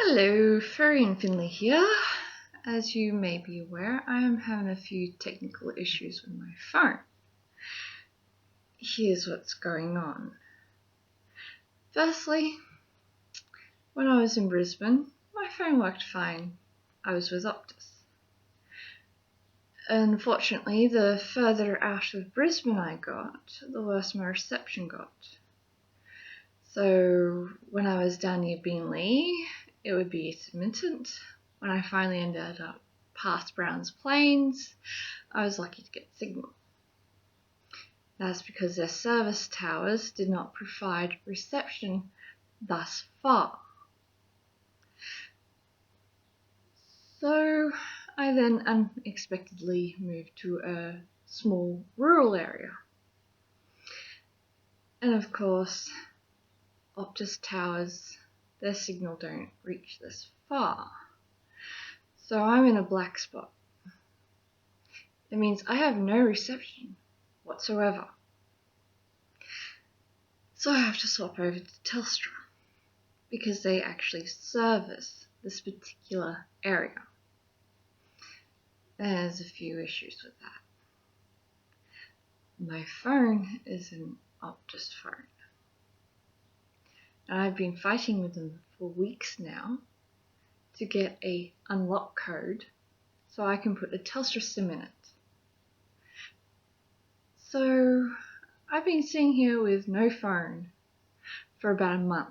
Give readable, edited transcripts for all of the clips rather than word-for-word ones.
Hello, Furry and Finley here. As you may be aware, I am having a few technical issues with my phone. Here's what's going on. Firstly, when I was in Brisbane, my phone worked fine. I was with Optus. Unfortunately, the further out of Brisbane I got, the worse my reception got. So when I was down near Beenleigh, it would be intermittent. When I finally ended up past Browns Plains, I was lucky to get signal. That's because their service towers did not provide reception thus far. So I then unexpectedly moved to a small rural area. And of course, Optus towers, their signal don't reach this far. So I'm in a black spot. It means I have no reception whatsoever. So I have to swap over to Telstra because they actually service this particular area. There's a few issues with that. My phone is an Optus phone. And I've been fighting with them for weeks now to get a unlock code so I can put a Telstra SIM in it. So I've been sitting here with no phone for about a month.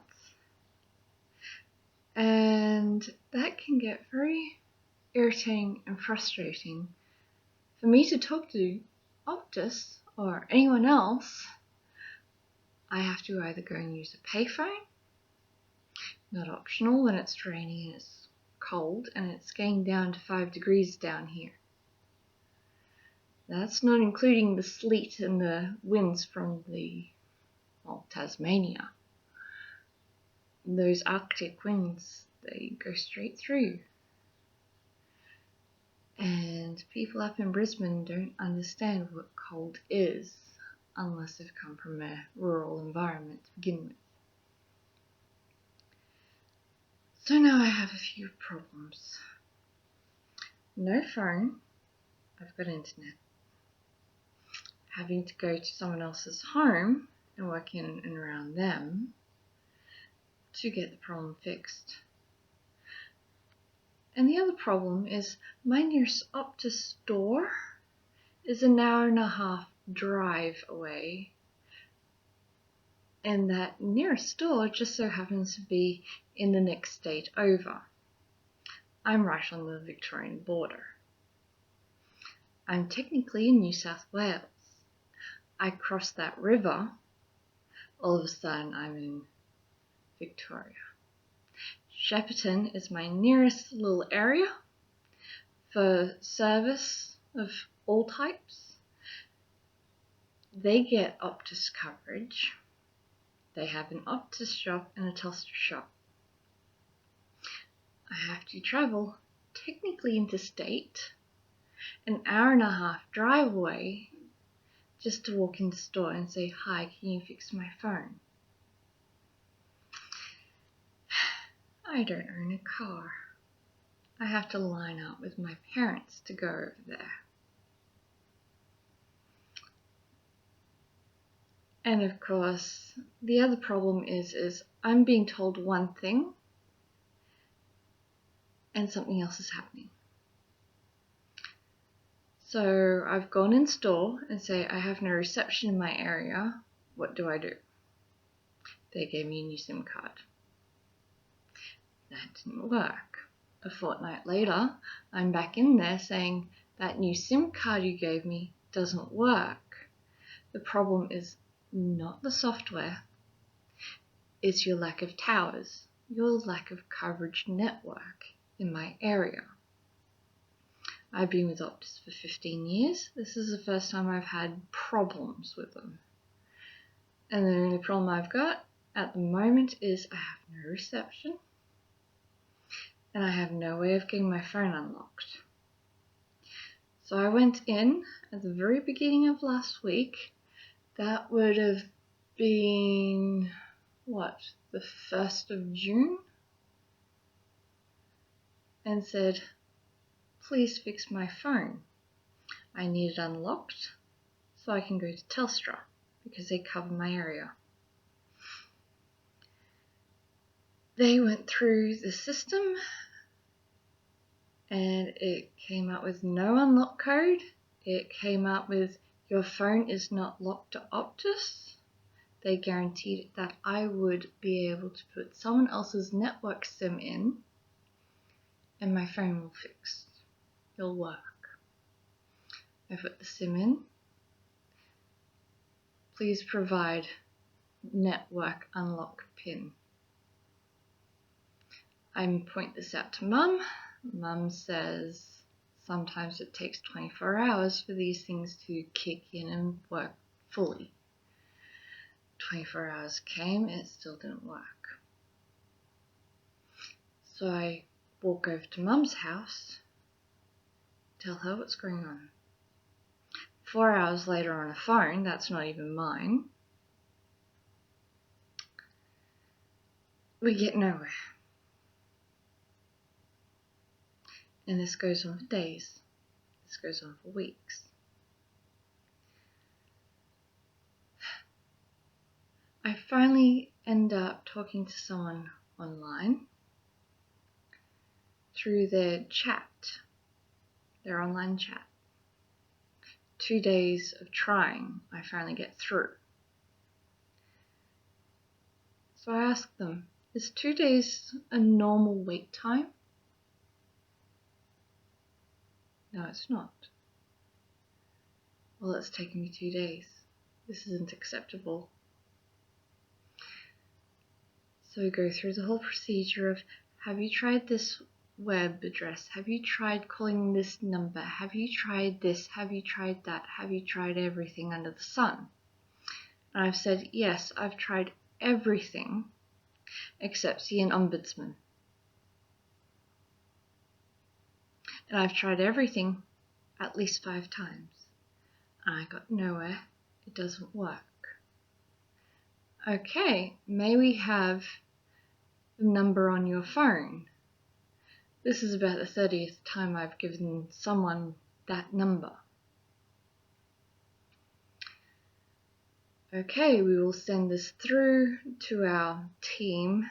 And that can get very irritating and frustrating. For me to talk to Optus or anyone else, I have to either go and use a payphone, not optional when it's raining and it's cold and it's getting down to 5 degrees down here. That's not including the sleet and the winds from Tasmania. Those Arctic winds, they go straight through. And people up in Brisbane don't understand what cold is unless they've come from a rural environment to begin with. So now I have a few problems. No phone, I've got internet. Having to go to someone else's home and work in and around them to get the problem fixed. And the other problem is my nearest Optus store is an hour and a half drive away. And that nearest store just so happens to be in the next state over. I'm right on the Victorian border. I'm technically in New South Wales. I cross that river, all of a sudden I'm in Victoria. Shepparton is my nearest little area for service of all types. They get Optus coverage. They have an Optus shop and a Telstra shop. I have to travel, technically interstate, an hour and a half drive away just to walk in the store and say, "Hi, can you fix my phone?" I don't own a car. I have to line up with my parents to go over there. And of course, the other problem is I'm being told one thing and something else is happening. So I've gone in store and say I have no reception in my area. What do? They gave me a new SIM card. That didn't work. A fortnight later, I'm back in there saying that new SIM card you gave me doesn't work. The problem is not the software, it's your lack of towers, your lack of coverage network in my area. I've been with Optus for 15 years. This is the first time I've had problems with them. And the only problem I've got at the moment is I have no reception and I have no way of getting my phone unlocked. So I went in at the very beginning of last week. That would have been, the 1st of June? and said, please fix my phone. I need it unlocked so I can go to Telstra because they cover my area. They went through the system and it came up with no unlock code. It came up with your phone is not locked to Optus. They guaranteed that I would be able to put someone else's network SIM in and my phone will fix. It'll work. I put the SIM in. Please provide network unlock PIN. I point this out to Mum. Mum says sometimes it takes 24 hours for these things to kick in and work fully. 24 hours came, it still didn't work. So I walk over to Mum's house, tell her what's going on. 4 hours later on a phone, that's not even mine, we get nowhere. And this goes on for days. This goes on for weeks. I finally end up talking to someone online through their chat, their online chat. 2 days of trying, I finally get through. So I ask them, is 2 days a normal wait time? No, it's not. Well, it's taken me 2 days. This isn't acceptable. So we go through the whole procedure of, have you tried this web address? Have you tried calling this number? Have you tried this? Have you tried that? Have you tried everything under the sun? And I've said, yes, I've tried everything except see an ombudsman. And I've tried everything at least 5 times. And I got nowhere. It doesn't work. Okay, may we have the number on your phone? This is about the 30th time I've given someone that number. Okay, we will send this through to our team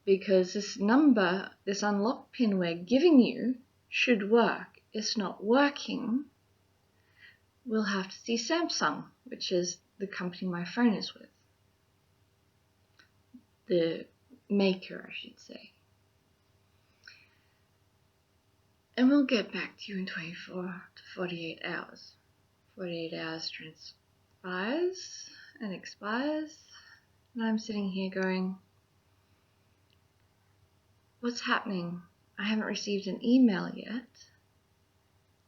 because this number, this unlock pin we're giving you should work. It's not working. We'll have to see Samsung, which is the company my phone is with. The maker, I should say. And we'll get back to you in 24 to 48 hours. 48 hours transpires and expires, and I'm sitting here going, what's happening? I haven't received an email yet.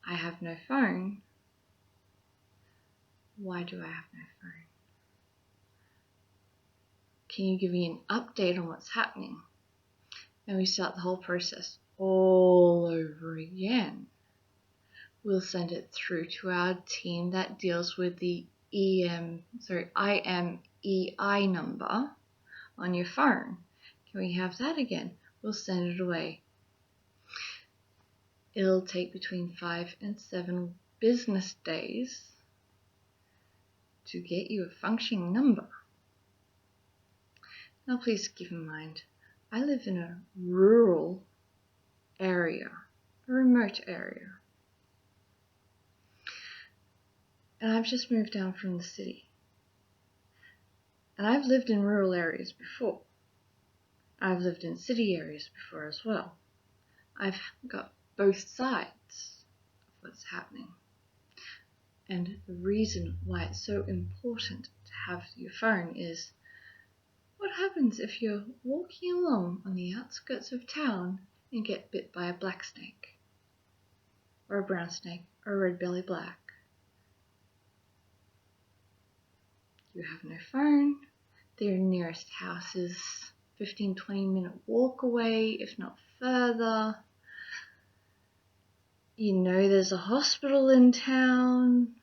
I have no phone. Why do I have no phone? Can you give me an update on what's happening? And we start the whole process all over again. We'll send it through to our team that deals with the IMEI number on your phone. Can we have that again? We'll send it away. It'll take between 5 and 7 business days to get you a functioning number. Now please keep in mind, I live in a rural area, a remote area. And I've just moved down from the city. And I've lived in rural areas before. I've lived in city areas before as well. I've got both sides of what's happening. And the reason why it's so important to have your phone is, what happens if you're walking along on the outskirts of town and get bit by a black snake, or a brown snake, or a red-belly black? You have no phone. Their nearest house is 15-20 minute walk away, if not further. You know there's a hospital in town,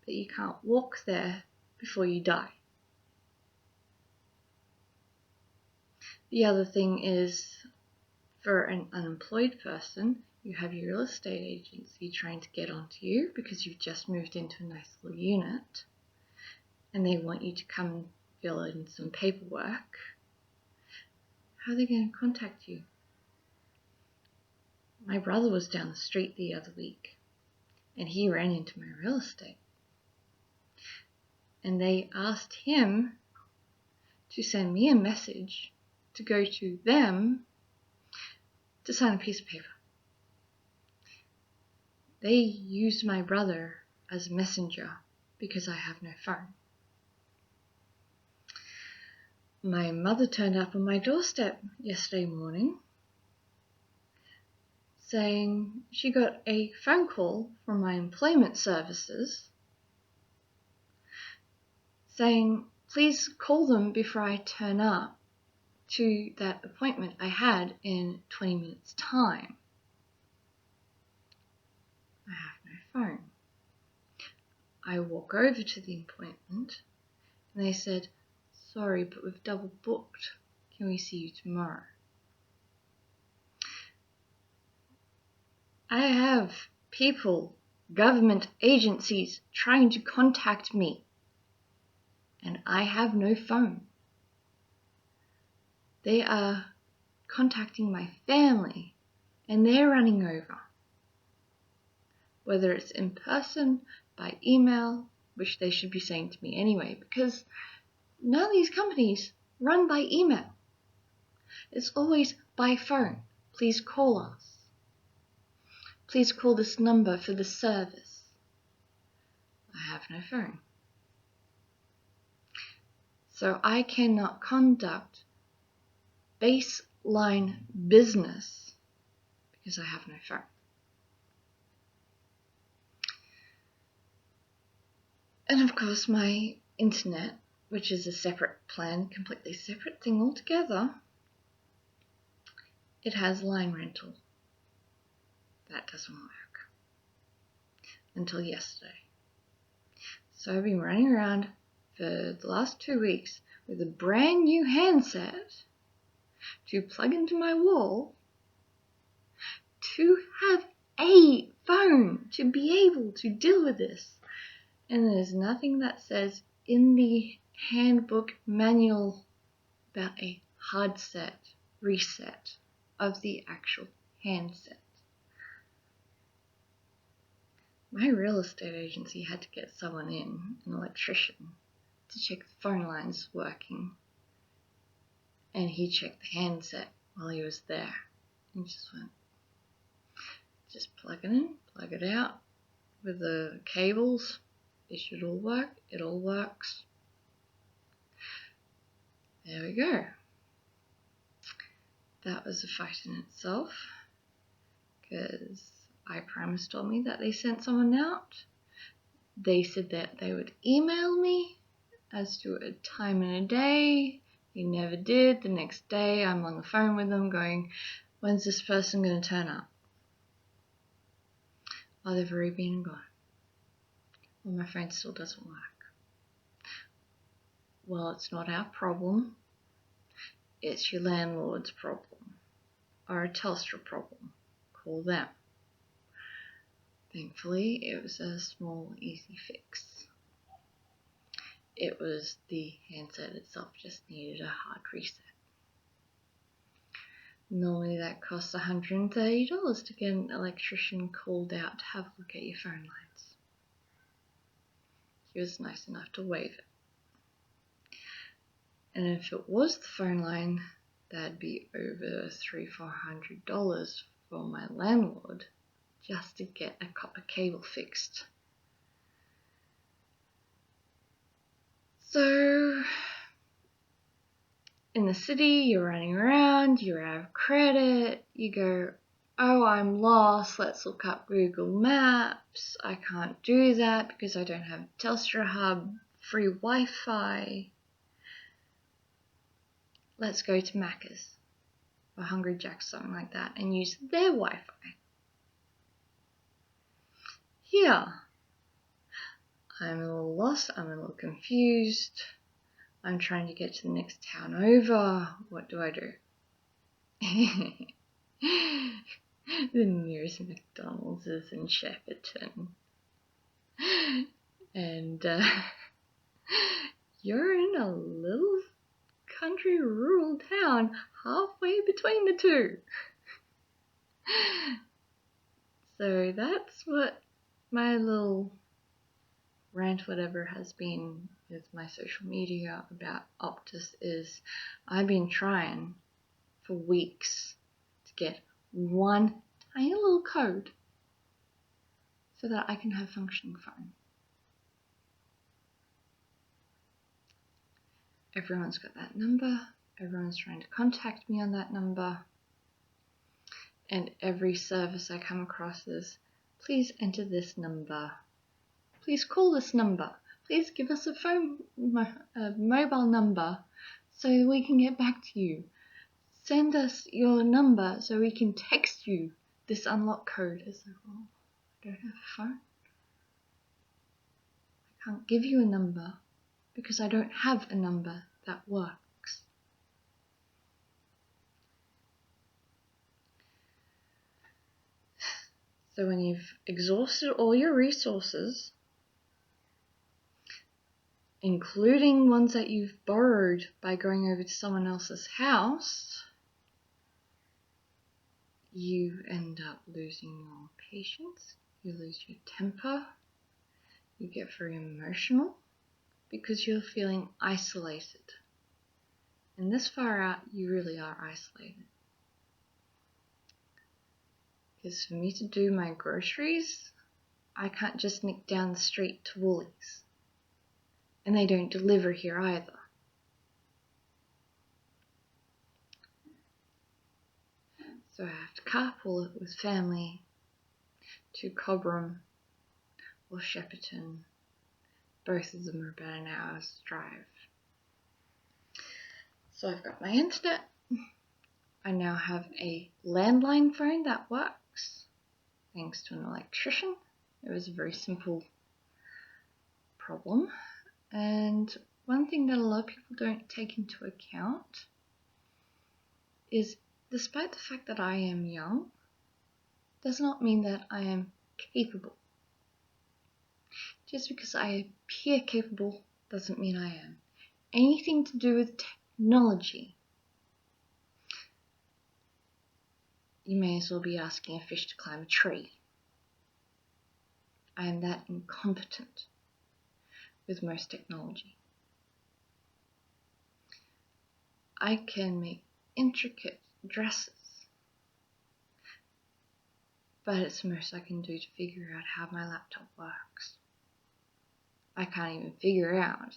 but you can't walk there before you die. The other thing is For an unemployed person, you have your real estate agency trying to get onto you because you've just moved into a nice little unit and they want you to come and fill in some paperwork. How are they going to contact you? My brother was down the street the other week and he ran into my real estate. And they asked him to send me a message to go to them to sign a piece of paper. They used my brother as a messenger because I have no phone. My mother turned up on my doorstep yesterday morning saying she got a phone call from my employment services saying, please call them before I turn up to that appointment I had in 20 minutes' time. I have no phone. I walk over to the appointment and they said, sorry, but we've double booked. Can we see you tomorrow? I have people, government agencies trying to contact me and I have no phone. They are contacting my family and they're running over. Whether it's in person, by email, which they should be saying to me anyway, because none of these companies run by email. It's always by phone. Please call us. Please call this number for the service. I have no phone. So I cannot conduct baseline business because I have no phone. And of course my internet, which is a separate plan, completely separate thing altogether, it has line rental. That doesn't work. Until yesterday. So I've been running around for the last 2 weeks with a brand new handset to plug into my wall to have a phone to be able to deal with this. And there's nothing that says in the handbook manual about a hard set reset of the actual handset. My real estate agency had to get someone in, an electrician, to check the phone lines working. And he checked the handset while he was there. And just went, just plug it in, plug it out with the cables. It should all work. It all works. There we go. That was a fight in itself, because iPrimus told me that they sent someone out. They said that they would email me as to a time and a day. They never did. The next day I'm on the phone with them going, when's this person going to turn up? Oh, they've already been and gone. Well, my phone still doesn't work. Well, it's not our problem. It's your landlord's problem. Or a Telstra problem. Call them. Thankfully, it was a small, easy fix. It was the handset itself just needed a hard reset. Normally that costs $130 to get an electrician called out to have a look at your phone lines. He was nice enough to waive it. And if it was the phone line, that'd be over $300-400 for my landlord just to get a copper cable fixed. So, in the city, you're running around, you're out of credit, you go, oh, I'm lost, let's look up Google Maps. I can't do that because I don't have Telstra Hub, free Wi-Fi. Let's go to Macca's or Hungry Jack's, something like that, and use their Wi-Fi. Here, I'm a little lost, I'm a little confused. I'm trying to get to the next town over. What do I do? The nearest McDonald's is in Shepperton. And you're in a little country rural town halfway between the two. So that's what my little rant, whatever, has been with my social media about Optus is I've been trying for weeks to get one tiny little code so that I can have a functioning phone. Everyone's got that number, everyone's trying to contact me on that number, and every service I come across is, please enter this number, please call this number, please give us a mobile number so we can get back to you. Send us your number so we can text you this unlock code. It's like, well, I don't have a phone. I can't give you a number because I don't have a number that works. So when you've exhausted all your resources, including ones that you've borrowed by going over to someone else's house, you end up losing your patience, you lose your temper, you get very emotional because you're feeling isolated. And this far out, you really are isolated. Because for me to do my groceries, I can't just nick down the street to Woolies. And they don't deliver here either. So I have to carpool it with family to Cobram or Shepperton. Both of them are about an hour's drive. So I've got my internet. I now have a landline phone that works, thanks to an electrician. It was a very simple problem. And one thing that a lot of people don't take into account is, despite the fact that I am young, does not mean that I am capable. Just because I appear capable doesn't mean I am. Anything to do with technology, you may as well be asking a fish to climb a tree. I am that incompetent with most technology. I can make intricate dresses, but it's the most I can do to figure out how my laptop works. I can't even figure out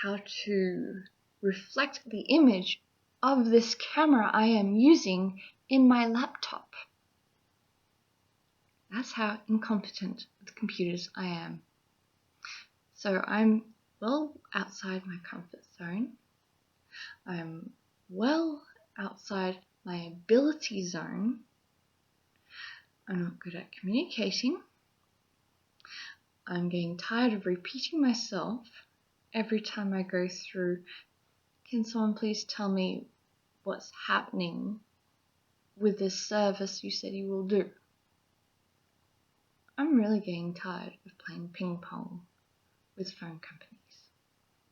how to reflect the image of this camera I am using in my laptop. That's how incompetent with computers I am. So I'm well outside my comfort zone. I'm well outside my ability zone. I'm not good at communicating. I'm getting tired of repeating myself every time I go through, can someone please tell me what's happening with this service you said you will do? I'm really getting tired of playing ping pong with phone companies,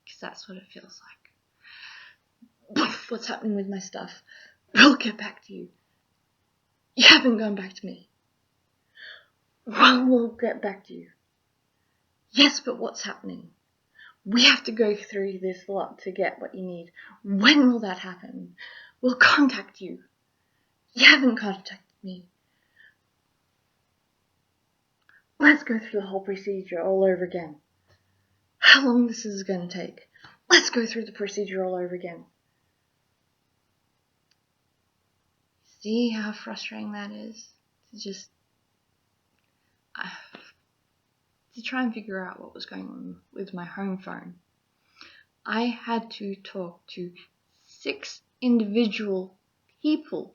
because that's what it feels like. What's happening with my stuff? We'll get back to you. You haven't gone back to me. Well, we'll get back to you. Yes, but what's happening? We have to go through this lot to get what you need. When will that happen? We'll contact you. You haven't contacted me. Let's go through the whole procedure all over again. How long this is going to take? Let's go through the procedure all over again. See how frustrating that is? To try and figure out what was going on with my home phone. I had to talk to 6 individual people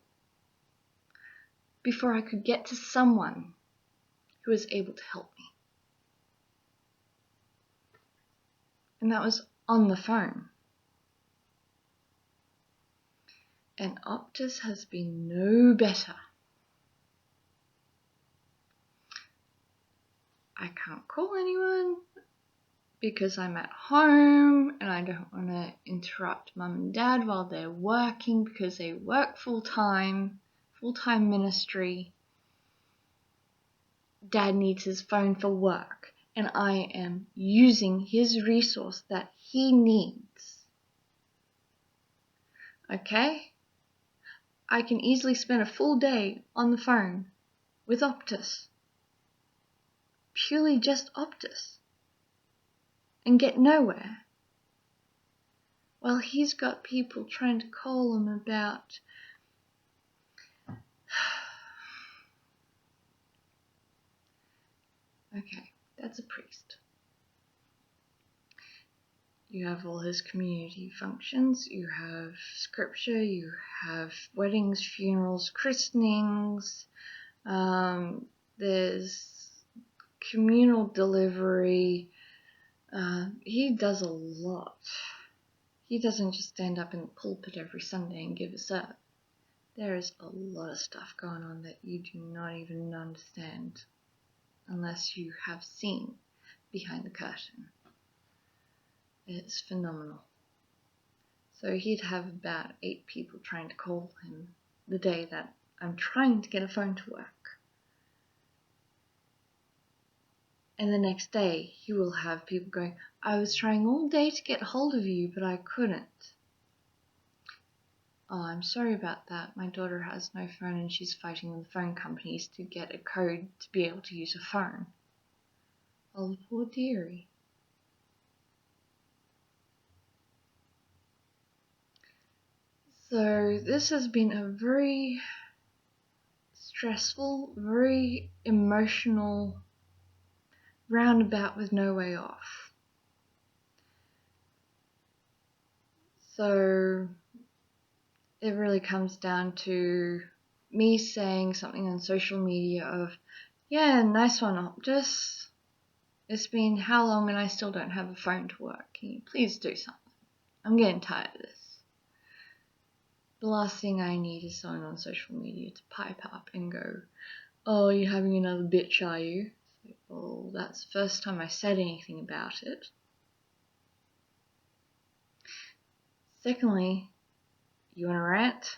before I could get to someone who was able to help me. And that was on the phone. And Optus has been no better. I can't call anyone because I'm at home and I don't want to interrupt mum and dad while they're working because they work full-time ministry. Dad needs his phone for work and I am using his resource that he needs. Okay? I can easily spend a full day on the phone with Optus. Purely just Optus. And get nowhere. Well, he's got people trying to call him about okay, that's a priest. You have all his community functions, you have scripture, you have weddings, funerals, christenings, there's communal delivery. He does a lot. He doesn't just stand up in the pulpit every Sunday and give a sermon. There is a lot of stuff going on that you do not even understand unless you have seen behind the curtain. It's phenomenal. So he'd have about 8 people trying to call him the day that I'm trying to get a phone to work. And the next day he will have people going, I was trying all day to get hold of you, but I couldn't. Oh, I'm sorry about that. My daughter has no phone and she's fighting with the phone companies to get a code to be able to use a phone. Oh, poor dearie. So this has been a very stressful, very emotional roundabout with no way off. So it really comes down to me saying something on social media of, yeah, nice one, Optus. It's been how long and I still don't have a phone to work. Can you please do something? I'm getting tired of this. The last thing I need is someone on social media to pipe up and go, oh, you're having another bitch, are you? Like, well, that's the first time I said anything about it. Secondly, you want to rant?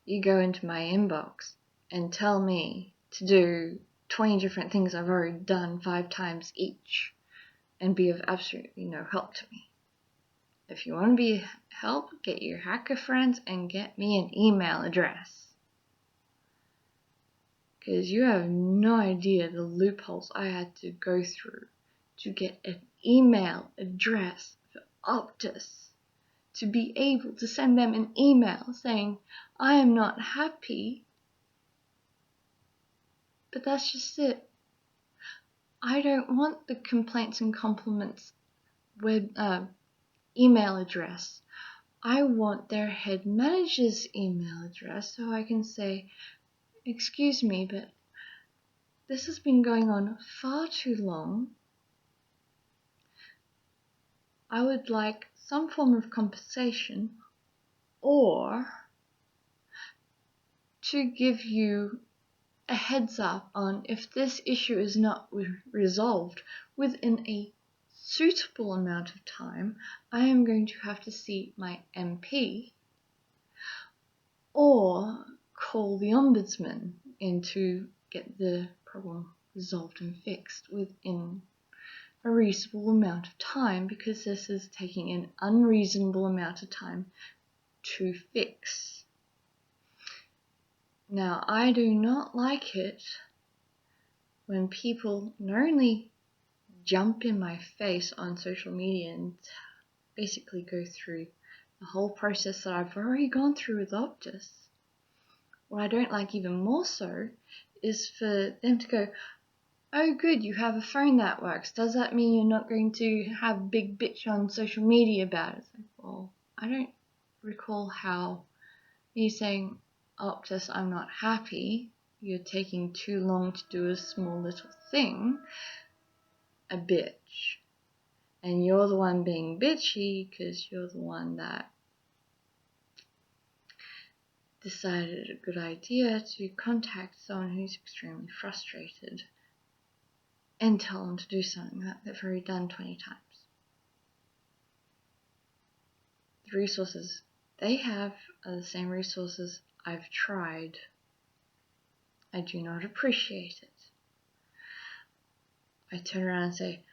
You go into my inbox and tell me to do 20 different things I've already done 5 times each and be of absolutely no help to me. If you want to be help, get your hacker friends and get me an email address. Because you have no idea the loopholes I had to go through to get an email address for Optus. To be able to send them an email saying, I am not happy. But that's just it. I don't want the complaints and compliments email address. I want their head manager's email address so I can say, excuse me, but this has been going on far too long. I would like some form of compensation or to give you a heads up on if this issue is not resolved within a suitable amount of time, I am going to have to see my MP or call the ombudsman in to get the problem resolved and fixed within a reasonable amount of time, because this is taking an unreasonable amount of time to fix. Now, I do not like it when people not only jump in my face on social media and basically go through the whole process that I've already gone through with Optus. What I don't like even more so is for them to go, oh good, you have a phone that works. Does that mean you're not going to have a big bitch on social media about it? It's like, well, I don't recall how me saying, Optus, I'm not happy, you're taking too long to do a small little thing, a bitch. And you're the one being bitchy because you're the one that decided a good idea to contact someone who's extremely frustrated and tell them to do something that they've already done 20 times. The resources they have are the same resources I've tried. I do not appreciate it. I turn around and say,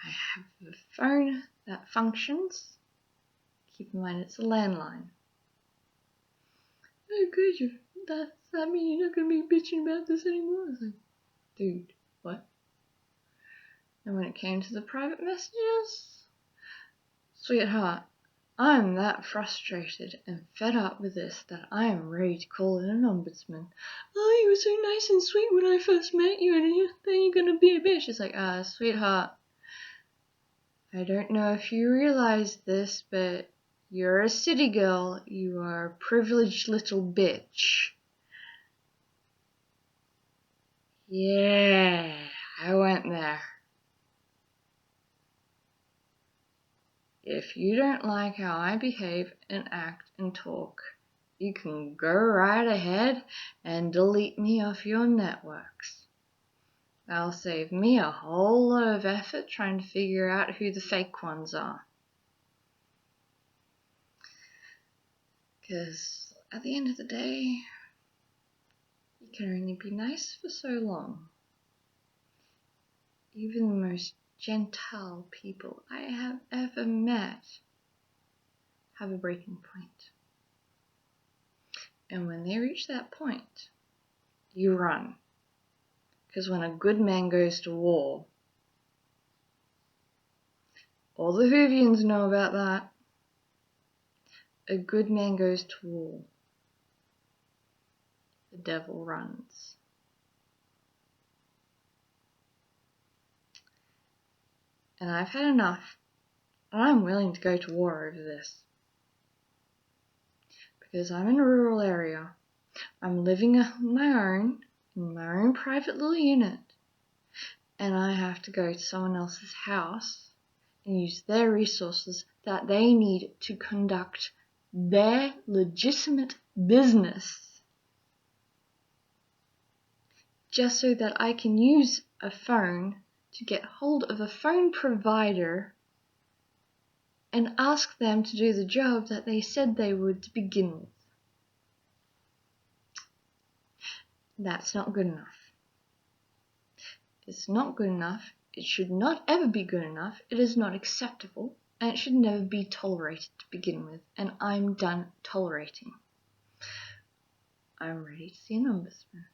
I have a phone that functions. Keep in mind it's a landline. Oh, good. Does that mean you're not going to be bitching about this anymore? I was like, dude, what? And when it came to the private messages, sweetheart, I'm that frustrated and fed up with this that I am ready to call in an ombudsman. Oh, you were so nice and sweet when I first met you, and then you're going to be a bitch. It's like, sweetheart, I don't know if you realize this, but you're a city girl. You are a privileged little bitch. Yeah, I went there. If you don't like how I behave and act and talk, you can go right ahead and delete me off your networks. That'll save me a whole lot of effort trying to figure out who the fake ones are. Because at the end of the day, you can only be nice for so long. Even the most gentile people I have ever met have a breaking point. And when they reach that point, you run. Because when a good man goes to war, all the Whovians know about that. A good man goes to war. The devil runs. And I've had enough. And I'm willing to go to war over this. Because I'm in a rural area. I'm living on my own, in my own private little unit. And I have to go to someone else's house and use their resources that they need to conduct their legitimate business, just so that I can use a phone to get hold of a phone provider and ask them to do the job that they said they would to begin with. That's not good enough. It's not good enough. It should not ever be good enough. It is not acceptable, and it should never be tolerated to begin with. And I'm done tolerating. I'm ready to see an ombudsman.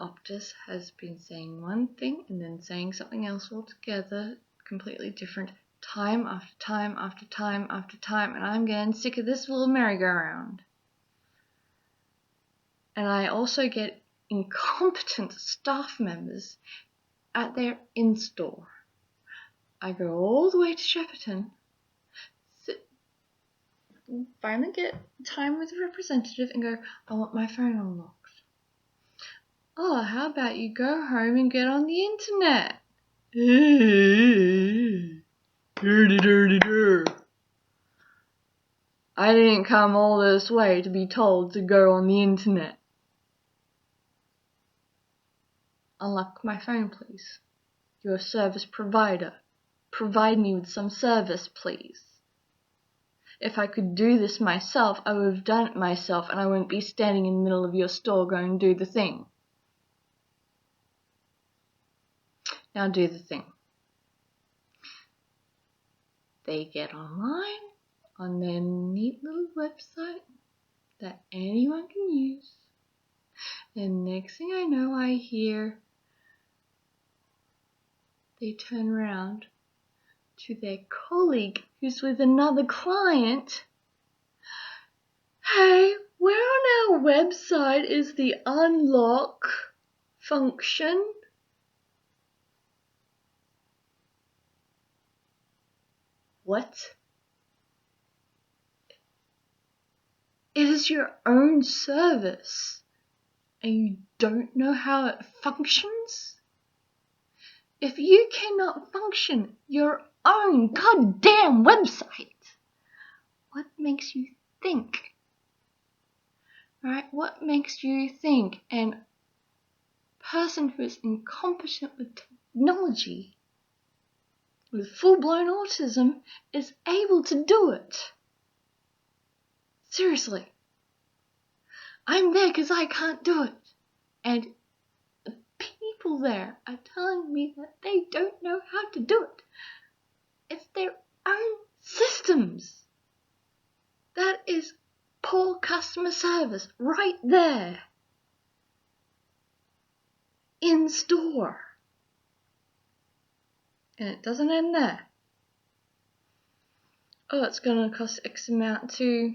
Optus has been saying one thing and then saying something else altogether, completely different, time after time after time after time, and I'm getting sick of this little merry-go-round. And I also get incompetent staff members at their in-store. I go all the way to Shepperton, finally get time with a representative and go, I want my phone unlocked. Oh, how about you go home and get on the internet? Dirty. I didn't come all this way to be told to go on the internet. Unlock my phone, please. You're a service provider. Provide me with some service, please. If I could do this myself, I would have done it myself, and I wouldn't be standing in the middle of your store going, do the thing. Now do the thing. They get online on their neat little website that anyone can use. And next thing I know, I hear they turn around to their colleague who's with another client. Hey, where on our website is the unlock function? What? It is your own service, and you don't know how it functions? If you cannot function your own goddamn website, what makes you think Right? What makes you think a person who is incompetent with technology, with full-blown autism, is able to do it? Seriously. I'm there because I can't do it. And the people there are telling me that they don't know how to do it. It's their own systems. That is poor customer service right there. In store. And it doesn't end there. Oh, it's going to cost X amount to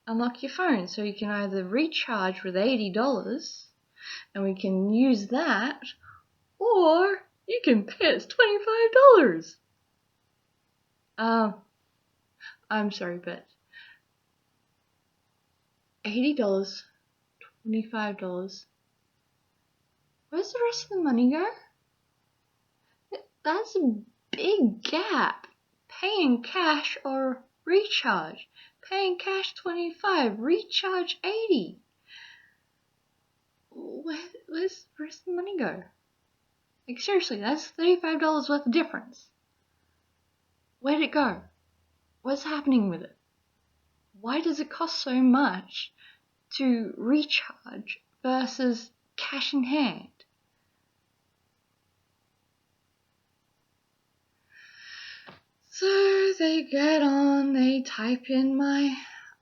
unlock your phone. So you can either recharge with $80 and we can use that, or you can pay us $25. I'm sorry, but $80, $25. Where's the rest of the money go? That's a big gap. Paying cash or recharge. Paying cash $25, recharge $80. Where's the rest of the money go? Like seriously, that's $35 worth of difference. Where'd it go? What's happening with it? Why does it cost so much to recharge versus cash in hand? So they get on, they type in my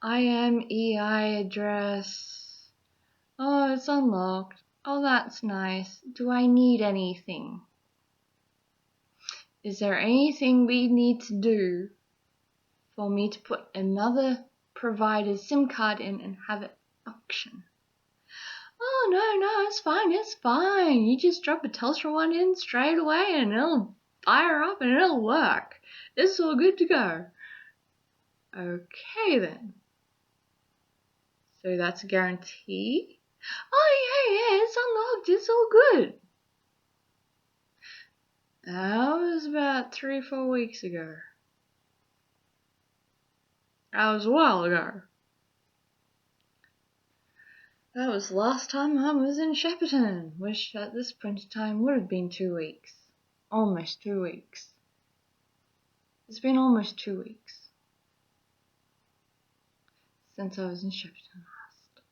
IMEI address. Oh, it's unlocked. Oh, that's nice. Do I need anything? Is there anything we need to do for me to put another provider's SIM card in and have it function? Oh, no, it's fine. You just drop a Telstra one in straight away and it'll fire up and it'll work. It's all good to go. Okay then. So that's a guarantee. Oh yeah, it's unlocked. It's all good. That was about 3 or 4 weeks ago. That was a while ago. That was the last time I was in Shepparton, which at this point in time would have been 2 weeks. Almost 2 weeks. It's been almost 2 weeks since I was in Shepparton last.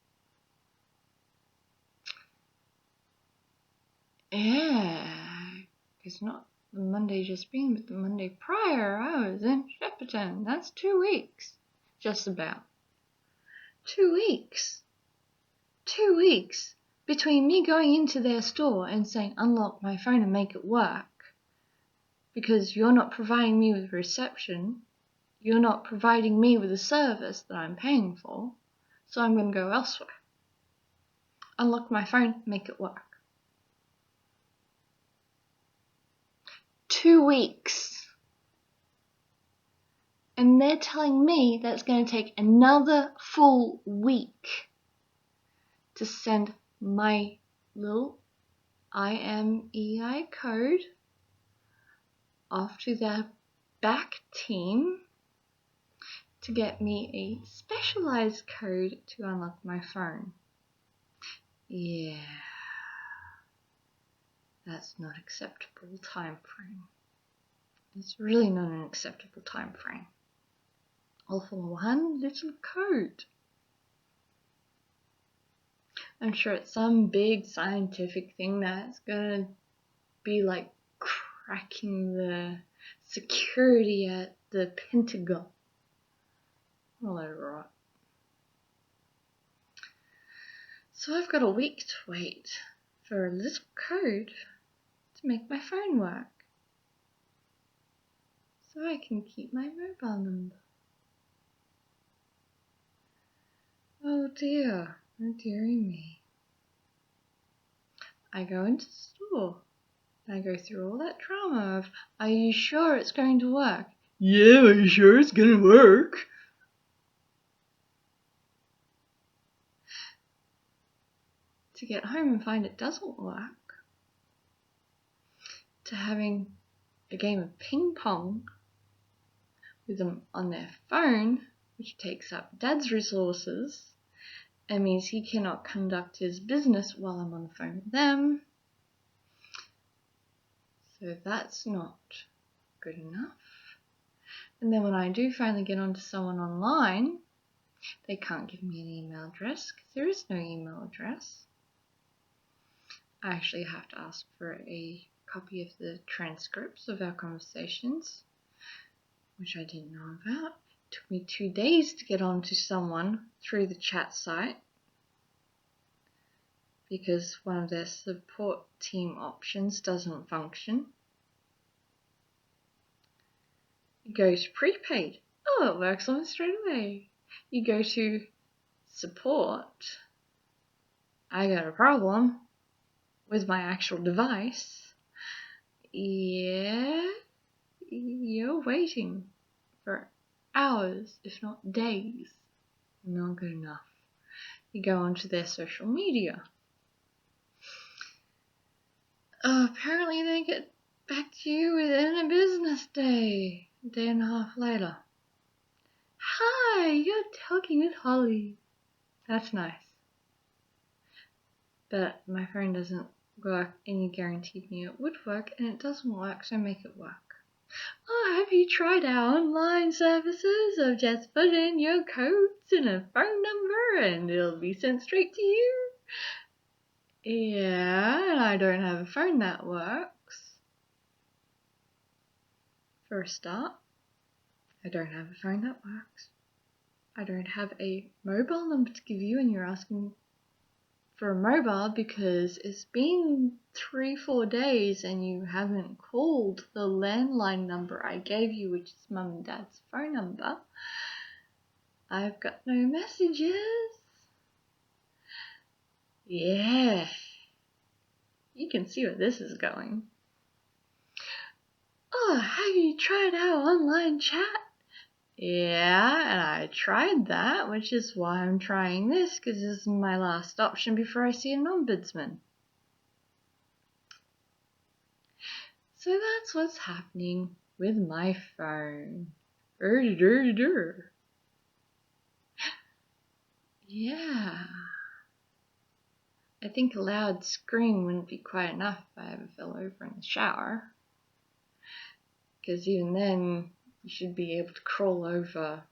Yeah, it's not the Monday just been, but the Monday prior I was in Shepparton. That's 2 weeks. Just about. 2 weeks. 2 weeks between me going into their store and saying unlock my phone and make it work because you're not providing me with reception, you're not providing me with a service that I'm paying for, so I'm going to go elsewhere. Unlock my phone, make it work. 2 weeks. And they're telling me that it's going to take another full week to send my little IMEI code off to their back team to get me a specialized code to unlock my phone. Yeah, that's not acceptable time frame. It's really not an acceptable time frame. All for one little code. I'm sure it's some big scientific thing that's gonna be like cracking the security at the Pentagon. All that rot. So I've got a week to wait for a little code to make my phone work. So I can keep my mobile number. Oh dear. Oh dearie me. I go into the store and I go through all that drama of, are you sure it's going to work? Yeah, are you sure it's going to work? To get home and find it doesn't work. To having a game of ping pong with them on their phone, which takes up Dad's resources, It means he cannot conduct his business while I'm on the phone with them. So that's not good enough. And then when I do finally get onto someone online, they can't give me an email address because there is no email address. I actually have to ask for a copy of the transcripts of our conversations, which I didn't know about. It took me 2 days to get onto someone through the chat site because one of their support team options doesn't function. You go to prepaid. Oh, it works on it straight away. You go to support. I got a problem with my actual device. Yeah, you're waiting for hours, if not days. Not good enough. You go onto their social media. Apparently they get back to you within a business day. A day and a half later. Hi, you're talking with Holly. That's nice. But my phone doesn't work and you guaranteed me it would work and it doesn't work, so make it work. Oh, have you tried our online services of just put in your codes and a phone number and it'll be sent straight to you? Yeah, and I don't have a phone that works. For a start, I don't have a phone that works. I don't have a mobile number to give you and you're asking for a mobile because it's been 3-4 days and you haven't called the landline number I gave you, which is Mum and Dad's phone number. I've got no messages. Yeah, you can see where this is going. Oh, have you tried our online chat? Yeah, and I tried that, which is why I'm trying this, because this is my last option before I see an ombudsman. So that's what's happening with my phone. Yeah. I think a loud scream wouldn't be quite enough if I ever fell over in the shower. Because even then, you should be able to crawl over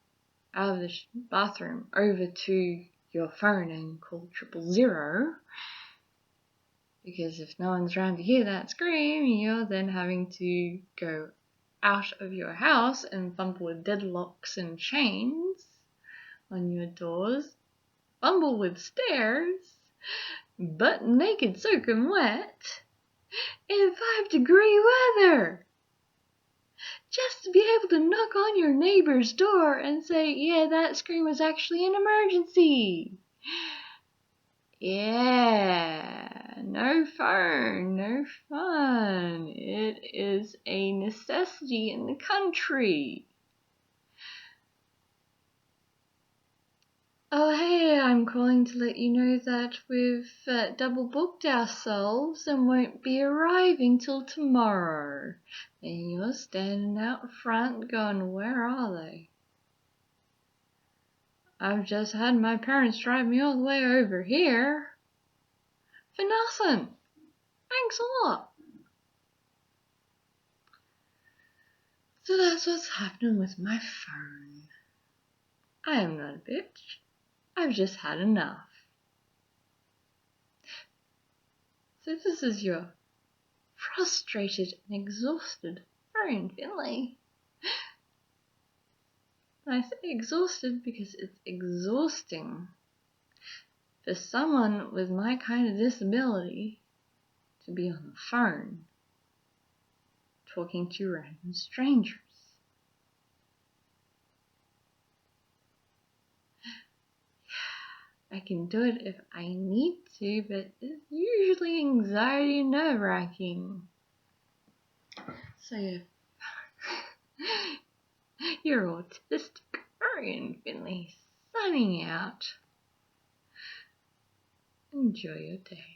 out of the bathroom over to your phone and call 000. Because if no one's around to hear that scream, you're then having to go out of your house and fumble with deadlocks and chains on your doors, fumble with stairs, butt naked soaking wet, in 5-degree weather, just to be able to knock on your neighbor's door and say, yeah, that scream was actually an emergency. Yeah, no phone, no fun. It is a necessity in the country. Oh, hey, I'm calling to let you know that we've double booked ourselves and won't be arriving till tomorrow. And you're standing out front going, where are they? I've just had my parents drive me all the way over here. For nothing. Thanks a lot. So that's what's happening with my phone. I am not a bitch. I've just had enough. So this is your frustrated and exhausted Marion Finley. And I say exhausted because it's exhausting for someone with my kind of disability to be on the phone talking to random strangers. I can do it if I need to, but it's usually anxiety and nerve-wracking. So you're autistic Marion Finley signing out. Enjoy your day.